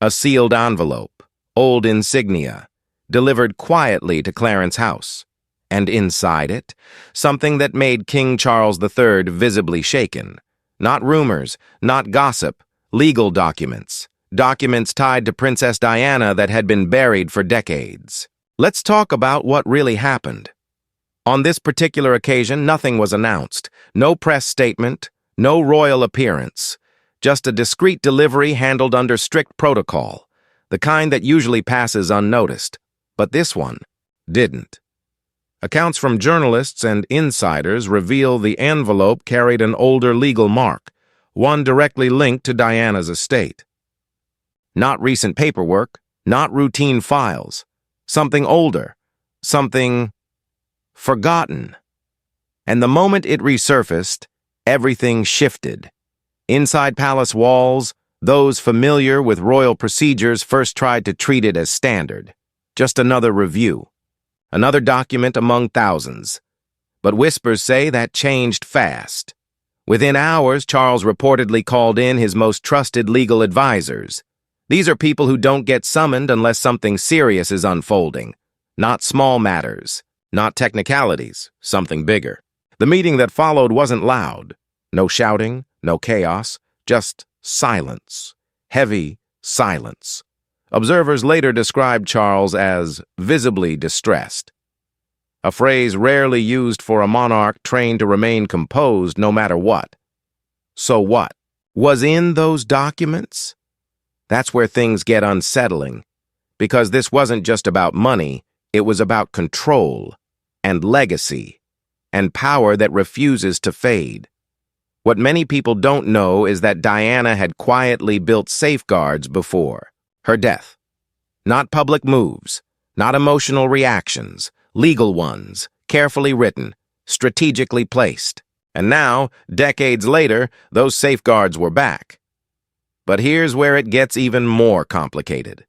A sealed envelope, old insignia, delivered quietly to Clarence's house. And inside it, something that made King Charles III visibly shaken. Not rumors, not gossip, legal documents. Documents tied to Princess Diana that had been buried for decades. Let's talk about what really happened. On this particular occasion, nothing was announced. No press statement, no royal appearance. Just a discreet delivery handled under strict protocol, the kind that usually passes unnoticed. But this one didn't. Accounts from journalists and insiders reveal the envelope carried an older legal mark, one directly linked to Diana's estate. Not recent paperwork, not routine files. Something older, something forgotten. And the moment it resurfaced, everything shifted. Inside palace walls, those familiar with royal procedures first tried to treat it as standard. Just another review. Another document among thousands. But whispers say that changed fast. Within hours, Charles reportedly called in his most trusted legal advisors. These are people who don't get summoned unless something serious is unfolding. Not small matters, not technicalities, something bigger. The meeting that followed wasn't loud. No shouting, no chaos, just silence. Heavy silence. Observers later described Charles as visibly distressed. A phrase rarely used for a monarch trained to remain composed no matter what. So what? Was in those documents? That's where things get unsettling, because this wasn't just about money, it was about control and legacy and power that refuses to fade. What many people don't know is that Diana had quietly built safeguards before her death. Not public moves, not emotional reactions, legal ones, carefully written, strategically placed. And now, decades later, those safeguards were back. But here's where it gets even more complicated.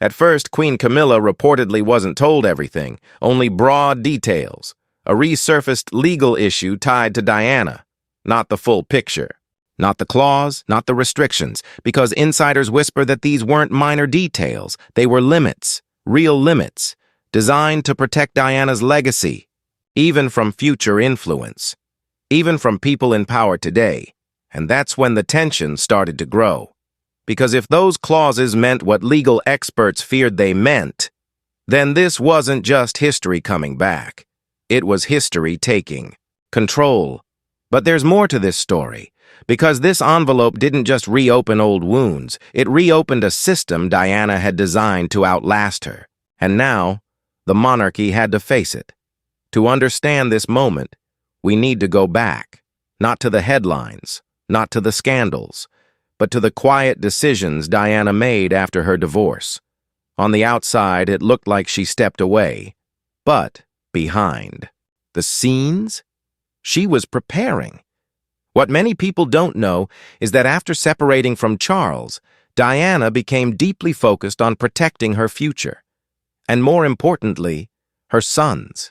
At first, Queen Camilla reportedly wasn't told everything, only broad details, a resurfaced legal issue tied to Diana, not the full picture. Not the clause, not the restrictions, because insiders whisper that these weren't minor details. They were limits, real limits, designed to protect Diana's legacy, even from future influence, even from people in power today. And that's when the tension started to grow. Because if those clauses meant what legal experts feared they meant, then this wasn't just history coming back. It was history taking control. But there's more to this story. Because this envelope didn't just reopen old wounds, it reopened a system Diana had designed to outlast her. And now, the monarchy had to face it. To understand this moment, we need to go back, not to the headlines, not to the scandals, but to the quiet decisions Diana made after her divorce. On the outside, it looked like she stepped away, but behind the scenes, she was preparing. What many people don't know is that after separating from Charles, Diana became deeply focused on protecting her future, and more importantly, her sons.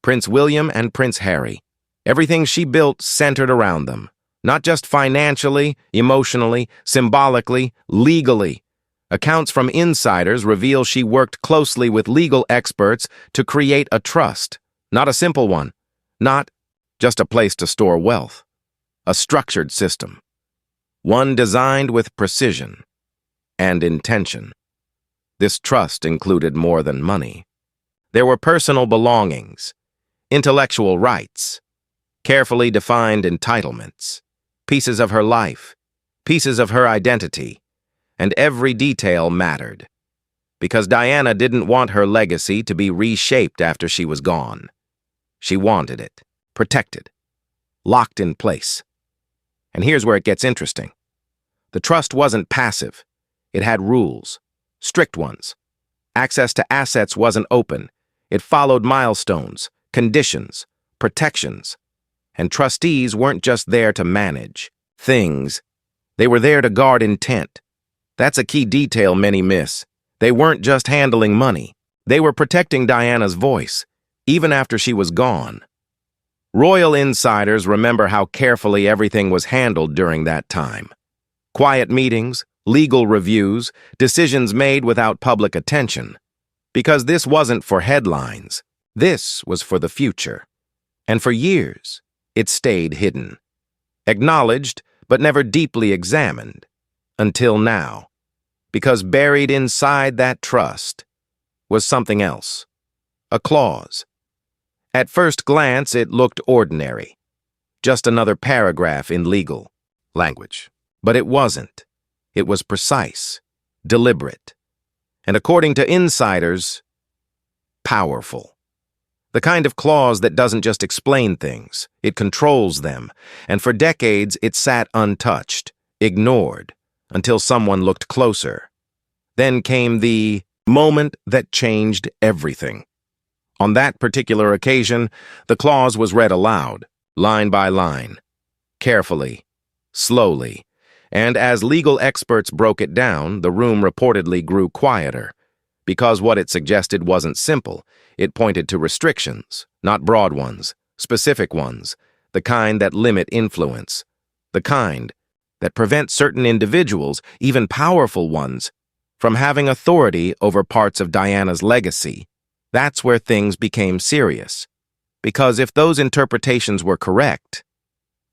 Prince William and Prince Harry. Everything she built centered around them, not just financially, emotionally, symbolically, legally. Accounts from insiders reveal she worked closely with legal experts to create a trust, not a simple one, not just a place to store wealth. A structured system, one designed with precision and intention. This trust included more than money. There were personal belongings, intellectual rights, carefully defined entitlements, pieces of her life, pieces of her identity, and every detail mattered. Because Diana didn't want her legacy to be reshaped after she was gone. She wanted it, protected, locked in place. And here's where it gets interesting. The trust wasn't passive. It had rules, strict ones. Access to assets wasn't open. It followed milestones, conditions, protections. And trustees weren't just there to manage things. They were there to guard intent. That's a key detail many miss. They weren't just handling money. They were protecting Diana's voice, even after she was gone. Royal insiders remember how carefully everything was handled during that time. Quiet meetings, legal reviews, decisions made without public attention. Because this wasn't for headlines. This was for the future. And for years, it stayed hidden. Acknowledged, but never deeply examined. Until now. Because buried inside that trust was something else. A clause. At first glance, it looked ordinary. Just another paragraph in legal language. But it wasn't. It was precise, deliberate, and according to insiders, powerful. The kind of clause that doesn't just explain things, it controls them, and for decades it sat untouched, ignored, until someone looked closer. Then came the moment that changed everything. On that particular occasion, the clause was read aloud, line by line, carefully, slowly, and as legal experts broke it down, the room reportedly grew quieter, because what it suggested wasn't simple. It pointed to restrictions, not broad ones, specific ones, the kind that limit influence, the kind that prevent certain individuals, even powerful ones, from having authority over parts of Diana's legacy. That's where things became serious. Because if those interpretations were correct,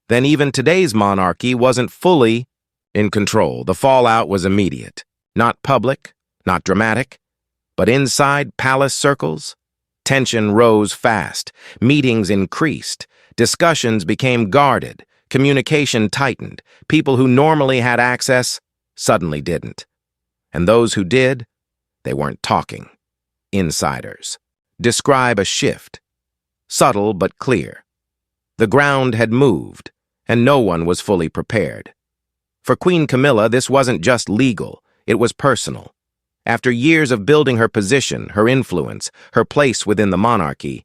then even today's monarchy wasn't fully in control. The fallout was immediate. Not public, not dramatic, but inside palace circles, tension rose fast, meetings increased, discussions became guarded, communication tightened, people who normally had access suddenly didn't. And those who did, they weren't talking. Insiders. Describe a shift. Subtle but clear. The ground had moved, and no one was fully prepared. For Queen Camilla, this wasn't just legal, it was personal. After years of building her position, her influence, her place within the monarchy,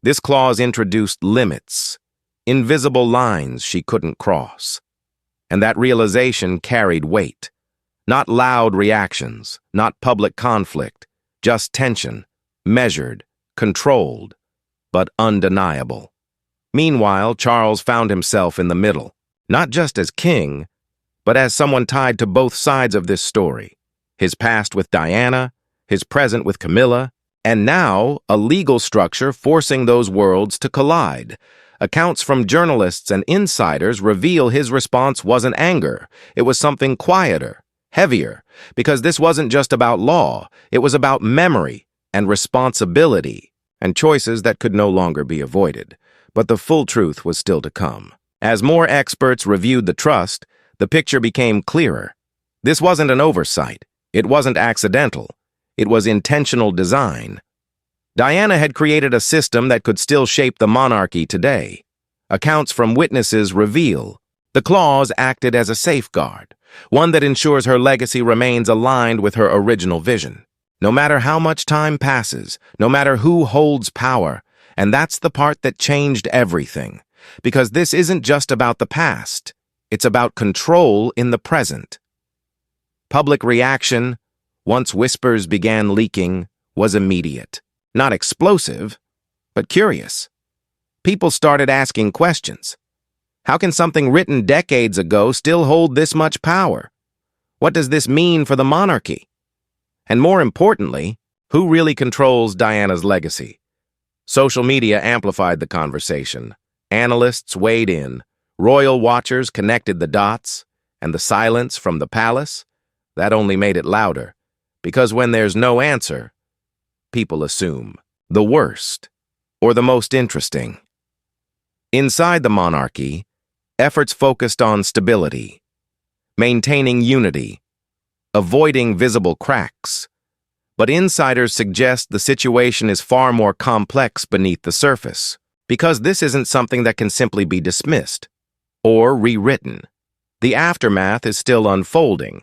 this clause introduced limits, invisible lines she couldn't cross. And that realization carried weight. Not loud reactions, not public conflict, just tension, measured, controlled, but undeniable. Meanwhile, Charles found himself in the middle, not just as king, but as someone tied to both sides of this story. His past with Diana, his present with Camilla, and now a legal structure forcing those worlds to collide. Accounts from journalists and insiders reveal his response wasn't anger. It was something quieter, heavier, because this wasn't just about law. It was about memory and responsibility and choices that could no longer be avoided. But the full truth was still to come. As more experts reviewed the trust, the picture became clearer. This wasn't an oversight. It wasn't accidental. It was intentional design. Diana had created a system that could still shape the monarchy today. Accounts from witnesses reveal the clause acted as a safeguard, one that ensures her legacy remains aligned with her original vision. No matter how much time passes, no matter who holds power, and that's the part that changed everything. Because this isn't just about the past. It's about control in the present. Public reaction, once whispers began leaking, was immediate. Not explosive, but curious. People started asking questions. How can something written decades ago still hold this much power? What does this mean for the monarchy? And more importantly, who really controls Diana's legacy? Social media amplified the conversation. Analysts weighed in. Royal watchers connected the dots. And the silence from the palace? That only made it louder. Because when there's no answer, people assume the worst or the most interesting. Inside the monarchy, efforts focused on stability, maintaining unity, avoiding visible cracks. But insiders suggest the situation is far more complex beneath the surface, because this isn't something that can simply be dismissed or rewritten. The aftermath is still unfolding.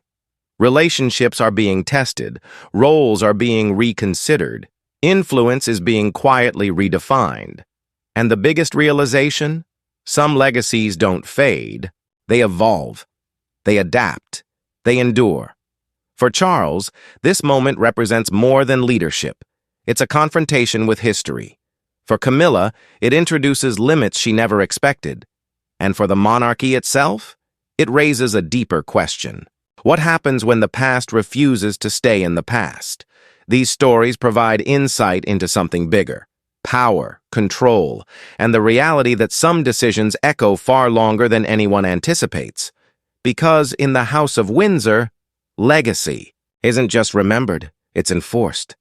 Relationships are being tested, roles are being reconsidered, influence is being quietly redefined. And the biggest realization? Some legacies don't fade, they evolve, they adapt, they endure. For Charles, this moment represents more than leadership. It's a confrontation with history. For Camilla, it introduces limits she never expected. And for the monarchy itself, it raises a deeper question. What happens when the past refuses to stay in the past? These stories provide insight into something bigger: power, control, and the reality that some decisions echo far longer than anyone anticipates. Because in the House of Windsor, legacy isn't just remembered, it's enforced.